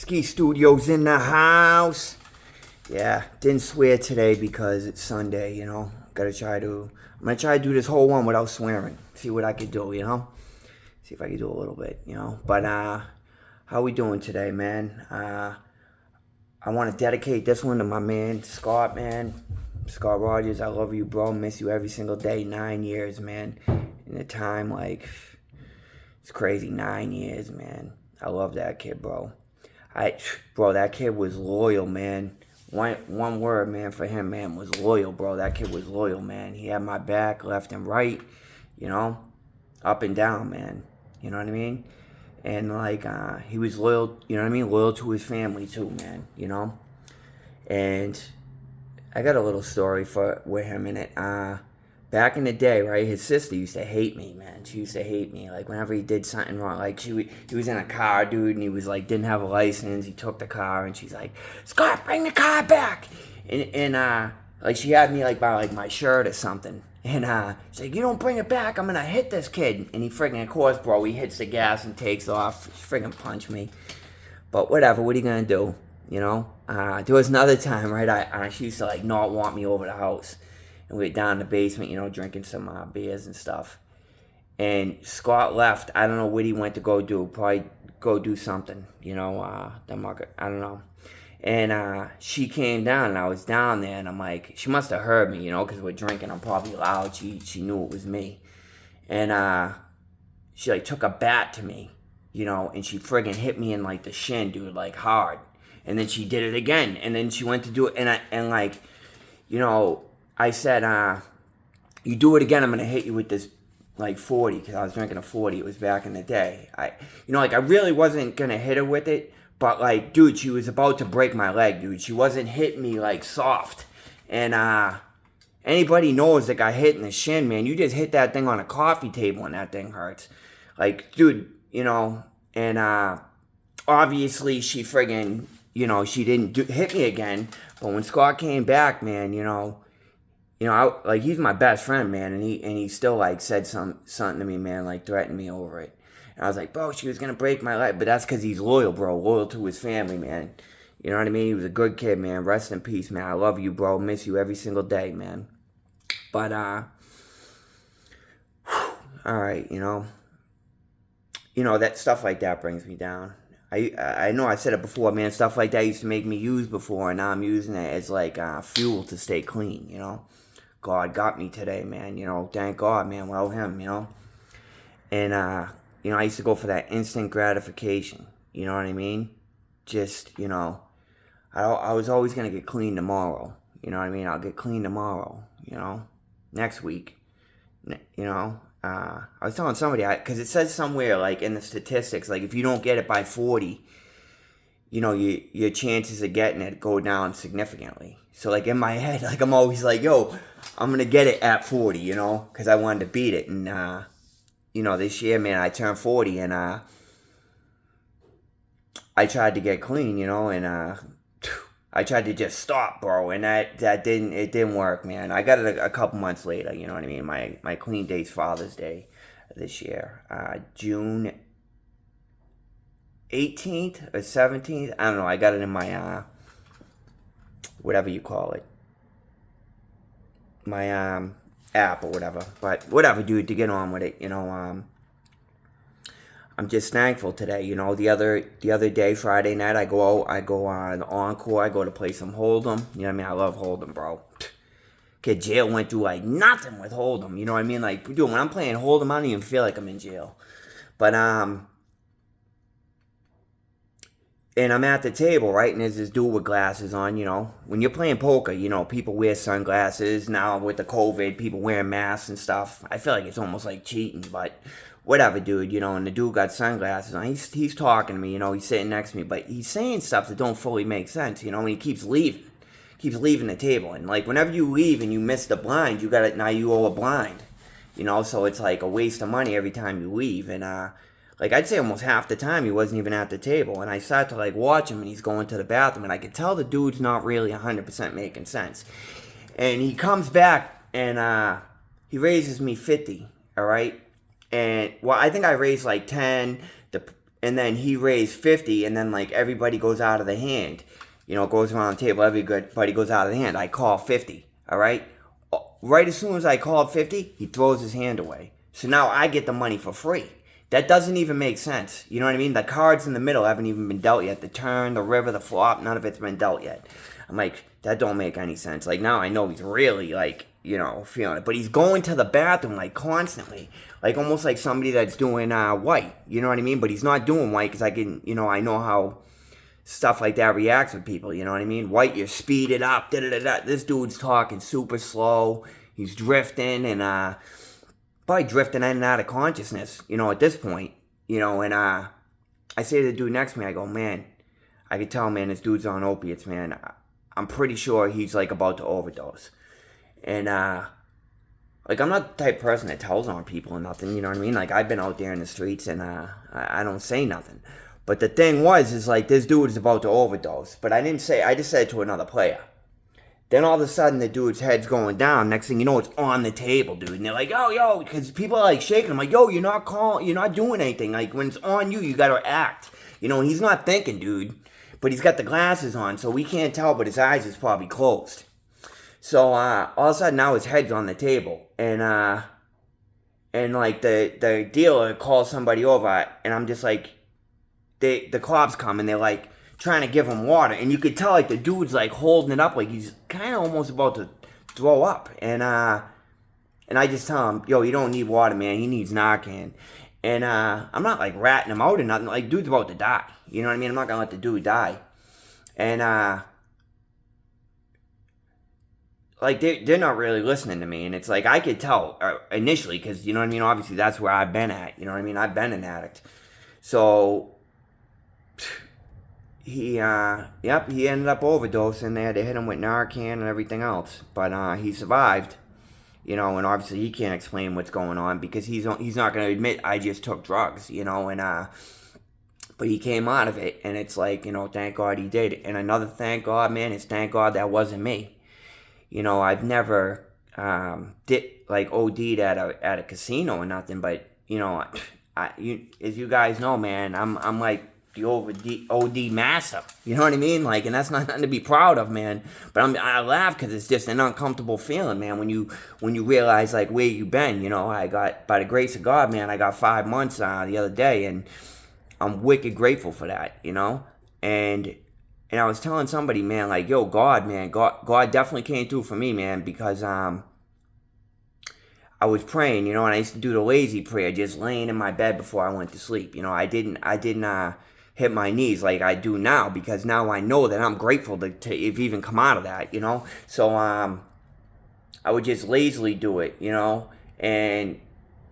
Ski Studios in the house. Yeah, didn't swear today because it's Sunday, I'm gonna try to do this whole one without swearing. See what I could do, See if I could do a little bit, But, how we doing today, man? I want to dedicate this one to my man, Scott, man. Scott Rogers, I love you, bro. Miss you every single day. 9 years, man. In the time, it's crazy. 9 years, man. I love that kid, bro. Bro, that kid was loyal, man. One word, man, for him, man, was loyal, bro. That kid was loyal, man. He had my back left and right, up and down, man. You know what I mean? And, he was loyal, loyal to his family, too, man, And I got a little story with him in it. Back in the day, right, his sister used to hate me, man. She used to hate me. Whenever he did something wrong, he was in a car, dude, and he was, didn't have a license. He took the car, and she's like, Scott, bring the car back. And she had me, by, my shirt or something. And, she's like, you don't bring it back, I'm gonna hit this kid. And he friggin', of course, bro, he hits the gas and takes off. He friggin' punched me. But whatever, what are you gonna do, There was another time, right, she used to, not want me over the house. And we were down in the basement, drinking some beers and stuff. And Scott left. I don't know what he went to go do. Probably go do something, the market. I don't know. And she came down, and I was down there, and I'm like, she must have heard me, because we're drinking. I'm probably loud. She knew it was me. And she, took a bat to me, and she friggin' hit me in, the shin, dude, hard. And then she did it again. And then she went to do it, and I said, you do it again, I'm going to hit you with this, 40, because I was drinking a 40. It was back in the day. I really wasn't going to hit her with it, but, dude, she was about to break my leg, dude. She wasn't hitting me, soft. And, anybody knows that got hit in the shin, man. You just hit that thing on a coffee table and that thing hurts. Dude, and, obviously she friggin', she didn't hit me again. But when Scott came back, man, he's my best friend, man, and he still said something to me, man, threatened me over it. And I was like, bro, she was gonna break my leg, but that's because he's loyal, bro, loyal to his family, man. You know what I mean? He was a good kid, man. Rest in peace, man. I love you, bro. Miss you every single day, man. But all right, that stuff like that brings me down. I know I said it before, man. Stuff like that used to make me use before, and now I'm using it as fuel to stay clean, God got me today, man, thank God, man, without him, And, I used to go for that instant gratification, you know what I mean? Just, I was always going to get clean tomorrow, you know what I mean? I'll get clean tomorrow, next week, I was telling somebody, because it says somewhere, in the statistics, if you don't get it by 40, your chances of getting it go down significantly. So, in my head, I'm always yo, I'm going to get it at 40, because I wanted to beat it. And, this year, man, I turned 40, and I tried to get clean, and I tried to just stop, bro, and it didn't work, man. I got it a couple months later, you know what I mean? My clean date's Father's Day this year, June 18th or 17th. I don't know. I got it in my whatever you call it, my app or whatever. But whatever, dude. To get on with it, I'm just thankful today. The other day, Friday night, I go on Encore. I go to play some Hold'em. You know what I mean? I love Hold'em, bro. Kid, jail went through nothing with Hold'em. You know what I mean? Dude, when I'm playing Hold'em, I don't even feel like I'm in jail. But and I'm at the table, right? And there's this dude with glasses on, When you're playing poker, people wear sunglasses. Now with the COVID, people wearing masks and stuff. I feel like it's almost like cheating, but whatever, dude, and the dude got sunglasses on. He's talking to me, he's sitting next to me, but he's saying stuff that don't fully make sense, and he keeps leaving the table. And, whenever you leave and you miss the blind, now you owe a blind, so it's a waste of money every time you leave. And, I'd say almost half the time he wasn't even at the table. And I start to, watch him, and he's going to the bathroom. And I could tell the dude's not really 100% making sense. And he comes back, and he raises me 50, all right? And, well, I think I raised, 10. and then he raised 50, and then like everybody goes out of the hand. Goes around the table, everybody goes out of the hand. I call 50, all right? Right as soon as I called 50, he throws his hand away. So now I get the money for free. That doesn't even make sense. You know what I mean? The cards in the middle haven't even been dealt yet. The turn, the river, the flop, none of it's been dealt yet. I'm like, that don't make any sense. Like, now I know he's really, like, feeling it. But he's going to the bathroom, like, constantly. Like, almost like somebody that's doing white. You know what I mean? But he's not doing white because I know how stuff like that reacts with people. You know what I mean? White, you speed it up. Da-da-da-da. This dude's talking super slow. He's drifting and, probably drifting in and out of consciousness, at this point, and I say to the dude next to me, I go, man, I can tell, man, this dude's on opiates, man. I'm pretty sure he's, like, about to overdose. And, like, I'm not the type of person that tells on people or nothing, you know what I mean? Like, I've been out there in the streets and, I don't say nothing. But the thing is like, this dude is about to overdose. But I just said it to another player. Then all of a sudden, the dude's head's going down. Next thing you know, it's on the table, dude. And they're like, yo, because people are like shaking. I'm like, yo, you're not doing anything. Like, when it's on you, you got to act. And he's not thinking, dude. But he's got the glasses on, so we can't tell, but his eyes is probably closed. So, all of a sudden, now his head's on the table. And like, the dealer calls somebody over, and I'm just like, the cops come, and they're like, trying to give him water, and you could tell like the dude's like holding it up like he's kind of almost about to throw up, and I just tell him, yo, you don't need water, man, he needs Narcan. And I'm not like ratting him out or nothing. Like, dude's about to die, you know what I mean? I'm not gonna let the dude die. And like they're not really listening to me, and it's like I could tell initially, because you know what I mean, obviously that's where I've been at, you know what I mean, I've been an addict. So he ended up overdosing there. They hit him with Narcan and everything else. But he survived, and obviously he can't explain what's going on because he's not going to admit I just took drugs, and but he came out of it, and it's like, thank God he did. And another thank God, man, is thank God that wasn't me. I've never did like OD'd at a casino or nothing, but as you guys know, man, I'm like the OD master, you know what I mean? Like, and that's not nothing to be proud of, man. But I laugh because it's just an uncomfortable feeling, man. When you realize like where you been, I got, by the grace of God, man, I got 5 months the other day, and I'm wicked grateful for that, And I was telling somebody, man, like, yo, God, man, God definitely came through for me, man, because I was praying, and I used to do the lazy prayer, just laying in my bed before I went to sleep. I didn't hit my knees like I do now, because now I know that I'm grateful to even come out of that, So I would just lazily do it, and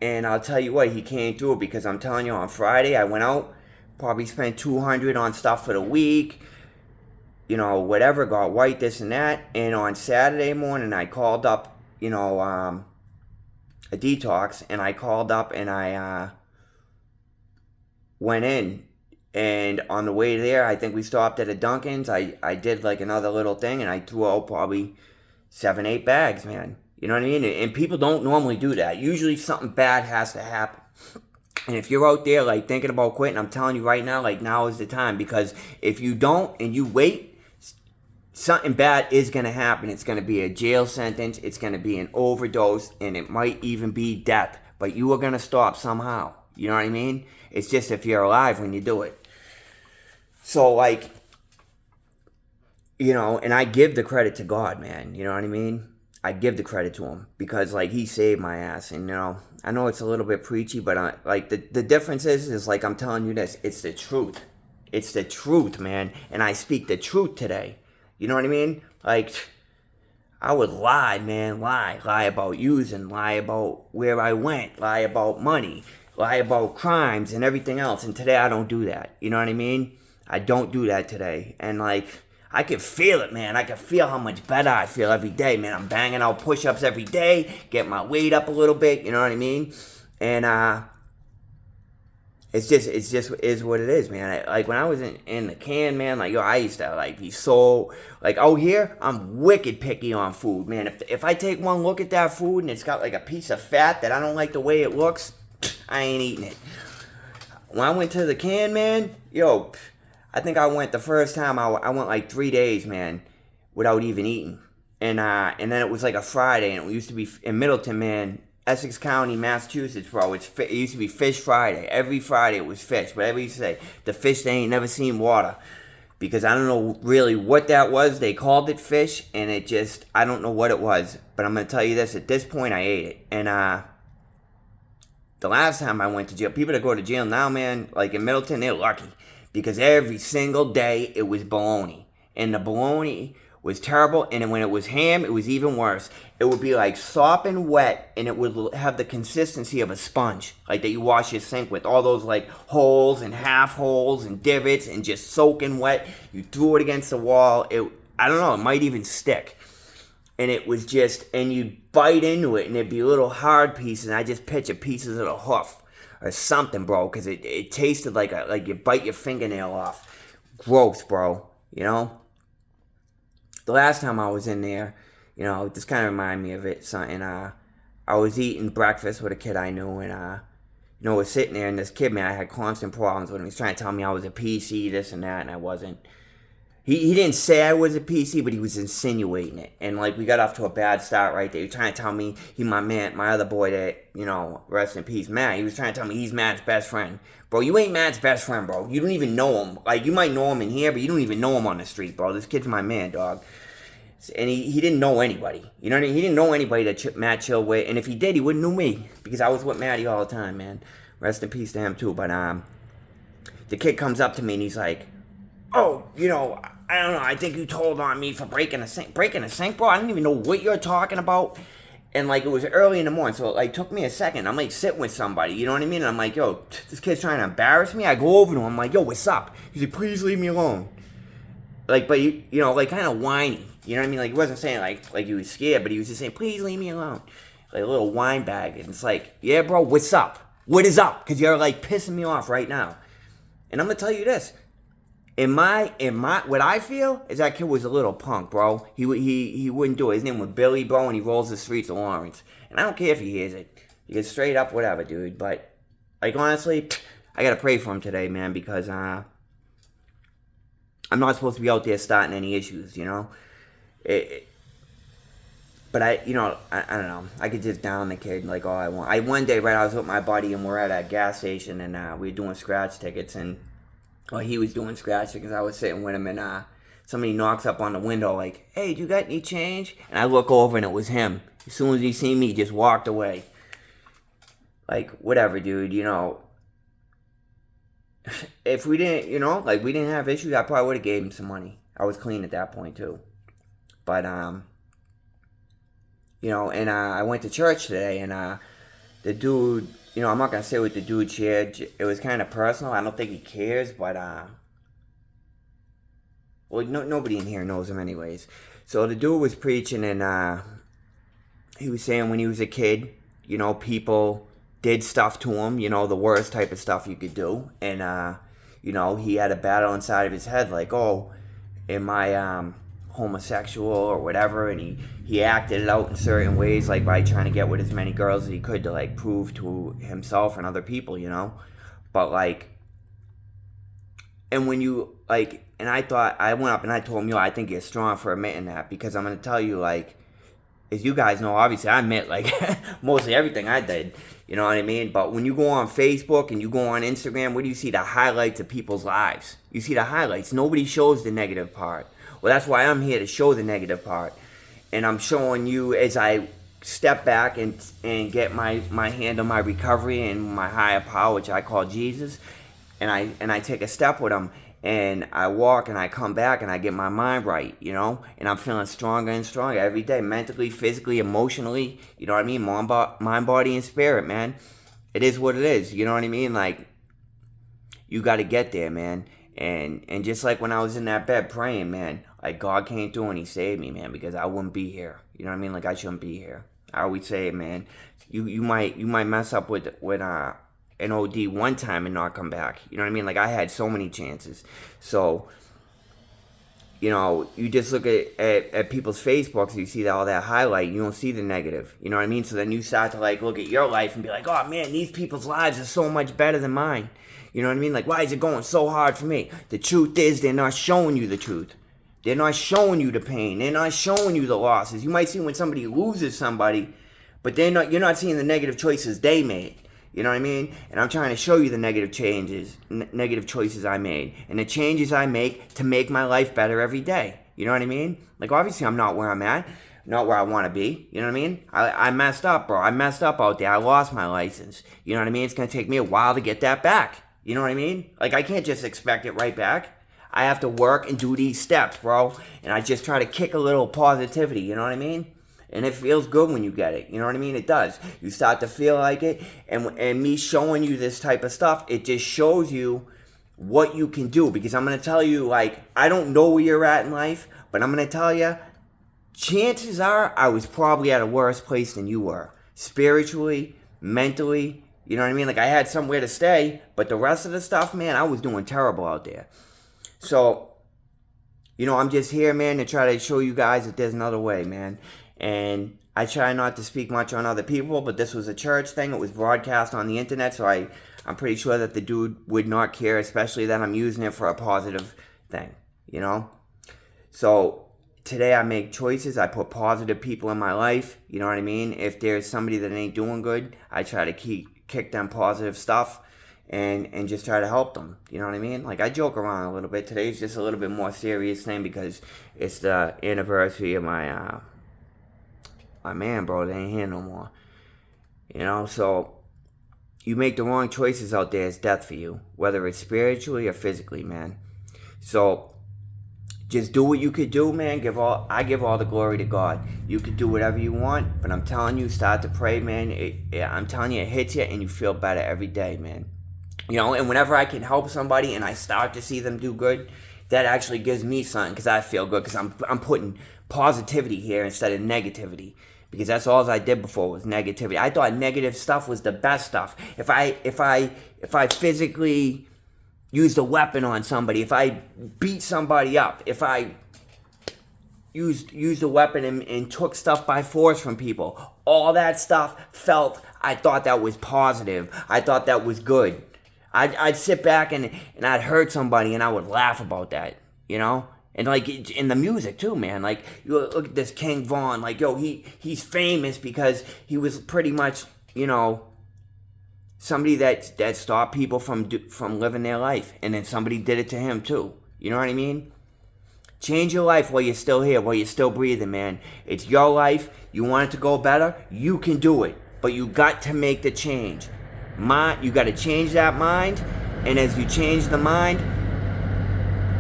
I'll tell you what, he came through, because I'm telling you, on Friday I went out, probably spent $200 on stuff for the week, whatever, got white, this and that. And on Saturday morning I called up, a detox, and I called up and I went in. And on the way there, I think we stopped at a Dunkin's. I did like another little thing, and I threw out probably 7-8 bags, man. You know what I mean? And people don't normally do that. Usually something bad has to happen. And if you're out there like thinking about quitting, I'm telling you right now, like, now is the time. Because if you don't and you wait, something bad is going to happen. It's going to be a jail sentence. It's going to be an overdose. And it might even be death. But you are going to stop somehow. You know what I mean? It's just if you're alive when you do it. So, like, and I give the credit to God, man. You know what I mean? I give the credit to him, because, like, he saved my ass. And, I know it's a little bit preachy, but, like, the difference is, like, I'm telling you this. It's the truth. It's the truth, man. And I speak the truth today. You know what I mean? Like, I would lie, man. Lie about using. Lie about where I went. Lie about money. Lie about crimes and everything else. And today I don't do that. You know what I mean? I don't do that today. And, like, I can feel it, man. I can feel how much better I feel every day, man. I'm banging out push-ups every day, get my weight up a little bit, you know what I mean? And it's just is what it is, man. Like, when I was in the can, man, like, yo, I used to, like, be so, like, out here, I'm wicked picky on food, man. If I take one look at that food and it's got, like, a piece of fat that I don't like the way it looks, I ain't eating it. when I went to the can, man, yo, I think I went the first time, I went like 3 days, man, without even eating. And then it was like a Friday, and it used to be in Middleton, man, Essex County, Massachusetts, bro. It used to be Fish Friday. Every Friday it was fish. Whatever you say, the fish they ain't never seen water. Because I don't know really what that was. They called it fish, and it just, I don't know what it was. But I'm going to tell you this, at this point I ate it. And the last time I went to jail, people that go to jail now, man, like in Middleton, they're lucky. Because every single day it was bologna. And the bologna was terrible, and then when it was ham, it was even worse. It would be like sopping wet, and it would have the consistency of a sponge, like that you wash your sink with. All those like holes and half holes and divots, and just soaking wet. You threw it against the wall. I don't know, it might even stick. And it was just, and you'd bite into it, and there'd be little hard pieces, and I just picture pieces of the hoof or something, bro, because it tasted like you bite your fingernail off. Gross, bro, you know? The last time I was in there, you know, this kind of reminded me of it. And I was eating breakfast with a kid I knew, and you know, was sitting there, and this kid, man, I had constant problems with him. He was trying to tell me I was a PC, this and that, and I wasn't. He didn't say I was a PC, but he was insinuating it. And like, we got off to a bad start right there. He was trying to tell me my other boy that, you know, rest in peace, Matt. He was trying to tell me he's Matt's best friend. Bro, you ain't Matt's best friend, bro. You don't even know him. Like, you might know him in here, but you don't even know him on the street, bro. This kid's my man, dog. And he didn't know anybody. You know what I mean? He didn't know anybody that Matt chilled with. And if he did, he wouldn't know me. Because I was with Matty all the time, man. Rest in peace to him, too. But the kid comes up to me, and he's like, oh, you know, I don't know. I think you told on me for breaking a sink. Breaking a sink, bro? I don't even know what you're talking about. And, like, it was early in the morning, so it, like, took me a second. I'm, like, sitting with somebody, you know what I mean? And I'm like, yo, this kid's trying to embarrass me. I go over to him. I'm like, yo, what's up? He's like, please leave me alone. Like, but, you know, like, kind of whiny. You know what I mean? Like, he wasn't saying, like he was scared, but he was just saying, please leave me alone. Like a little wine bag. And it's like, yeah, bro, what's up? What is up? Because you're, like, pissing me off right now. And I'm going to tell you this. What I feel is that kid was a little punk, bro. He wouldn't do it. His name was Billy, bro, and he rolls the streets of Lawrence. And I don't care if he hears it. He gets straight up, whatever, dude. But, like, honestly, I got to pray for him today, man, because, I'm not supposed to be out there starting any issues, you know? But I don't know. I could just down the kid like all I want. One day, right, I was with my buddy, and we're at a gas station, and we were doing scratch tickets, and he was doing scratch tickets. I was sitting with him, and somebody knocks up on the window like, hey, do you got any change? And I look over, and it was him. As soon as he seen me, he just walked away. Like, whatever, dude, you know. If we didn't, you know, like, we didn't have issues, I probably would have gave him some money. I was clean at that point, too. But, you know, and I went to church today, and the dude, you know, I'm not going to say what the dude shared. It was kind of personal. I don't think he cares, but, well, nobody in here knows him anyways. So the dude was preaching, and he was saying when he was a kid, you know, people did stuff to him, you know, the worst type of stuff you could do. And, you know, he had a battle inside of his head, like, oh, am I, homosexual or whatever, and he acted it out in certain ways, like by trying to get with as many girls as he could to like prove to himself and other people, you know. But like, and when you like, and I went up and I told him, yo, I think you're strong for admitting that, because I'm gonna tell you, like, as you guys know, obviously I admit like mostly everything I did, you know what I mean? But when you go on Facebook and you go on Instagram, what do you see? The highlights of people's lives. You see the highlights. Nobody shows the negative part. Well, that's why I'm here, to show the negative part. And I'm showing you as I step back and get my hand on my recovery and my higher power, which I call Jesus, and I take a step with him, and I walk and I come back and I get my mind right, you know, and I'm feeling stronger and stronger every day, mentally, physically, emotionally, you know what I mean, mind, body, and spirit, man. It is what it is, you know what I mean? Like, you got to get there, man. And just like when I was in that bed praying, man, like, God came through and he saved me, man, because I wouldn't be here. You know what I mean? Like, I shouldn't be here. I always say, man, you might mess up with an OD one time and not come back. You know what I mean? Like, I had so many chances. So, you know, you just look at people's Facebooks, you see all that highlight, you don't see the negative. You know what I mean? So then you start to, like, look at your life and be like, oh, man, these people's lives are so much better than mine. You know what I mean? Like, why is it going so hard for me? The truth is, they're not showing you the truth. They're not showing you the pain. They're not showing you the losses. You might see when somebody loses somebody, but you're not seeing the negative choices they made. You know what I mean? And I'm trying to show you the negative choices I made, and the changes I make to make my life better every day. You know what I mean? Like, obviously, I'm not where I'm at, not where I want to be. You know what I mean? I messed up, bro. I messed up out there. I lost my license. You know what I mean? It's going to take me a while to get that back. You know what I mean? Like, I can't just expect it right back. I have to work and do these steps, bro. And I just try to kick a little positivity. You know what I mean? And it feels good when you get it. You know what I mean? It does. You start to feel like it. And me showing you this type of stuff, it just shows you what you can do. Because I'm going to tell you, like, I don't know where you're at in life, but I'm going to tell you, chances are I was probably at a worse place than you were. Spiritually, mentally, you know what I mean? Like, I had somewhere to stay, but the rest of the stuff, man, I was doing terrible out there. So, you know, I'm just here, man, to try to show you guys that there's another way, man. And I try not to speak much on other people, but this was a church thing. It was broadcast on the internet, so I'm pretty sure that the dude would not care, especially that I'm using it for a positive thing, you know? So today I make choices. I put positive people in my life, you know what I mean? If there's somebody that ain't doing good, I try to kick them positive stuff and just try to help them, you know what I mean? Like, I joke around a little bit. Today's just a little bit more serious thing because it's the anniversary of my man, bro, they ain't here no more. You know, so you make the wrong choices out there, it's death for you, whether it's spiritually or physically, man. So just do what you could do, man. I give all the glory to God. You could do whatever you want, but I'm telling you, start to pray, man. I'm telling you, it hits you and you feel better every day, man. You know, and whenever I can help somebody and I start to see them do good, that actually gives me something because I feel good because I'm putting positivity here instead of negativity. Because that's all I did before was negativity. I thought negative stuff was the best stuff. If I physically used a weapon on somebody, if I beat somebody up, if I used a weapon and took stuff by force from people, all that stuff I thought that was positive. I thought that was good. I'd sit back and I'd hurt somebody and I would laugh about that, you know? And, like, in the music, too, man. Like, you look at this King Von. Like, yo, he's famous because he was pretty much, you know, somebody that stopped people from living their life. And then somebody did it to him, too. You know what I mean? Change your life while you're still here, while you're still breathing, man. It's your life. You want it to go better? You can do it. But you got to make the change. You got to change that mind. And as you change the mind,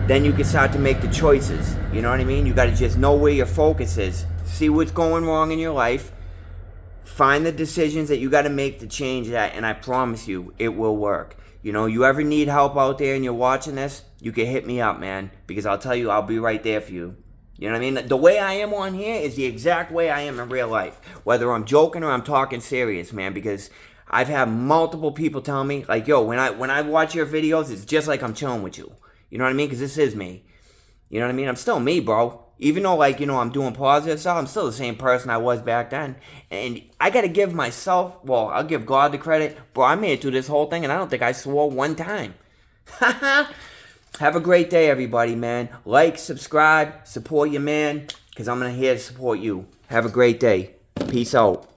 then you can start to make the choices. You know what I mean? You got to just know where your focus is. See what's going wrong in your life. Find the decisions that you got to make to change that. And I promise you, it will work. You know, you ever need help out there and you're watching this, you can hit me up, man. Because I'll tell you, I'll be right there for you. You know what I mean? The way I am on here is the exact way I am in real life. Whether I'm joking or I'm talking serious, man. Because I've had multiple people tell me, like, yo, when I watch your videos, it's just like I'm chilling with you. You know what I mean? Because this is me. You know what I mean? I'm still me, bro. Even though, like, you know, I'm doing positive stuff, I'm still the same person I was back then. And I got to give myself, well, I'll give God the credit. Bro, I made it through this whole thing, and I don't think I swore one time. Have a great day, everybody, man. Like, subscribe, support your man, because I'm here to support you. Have a great day. Peace out.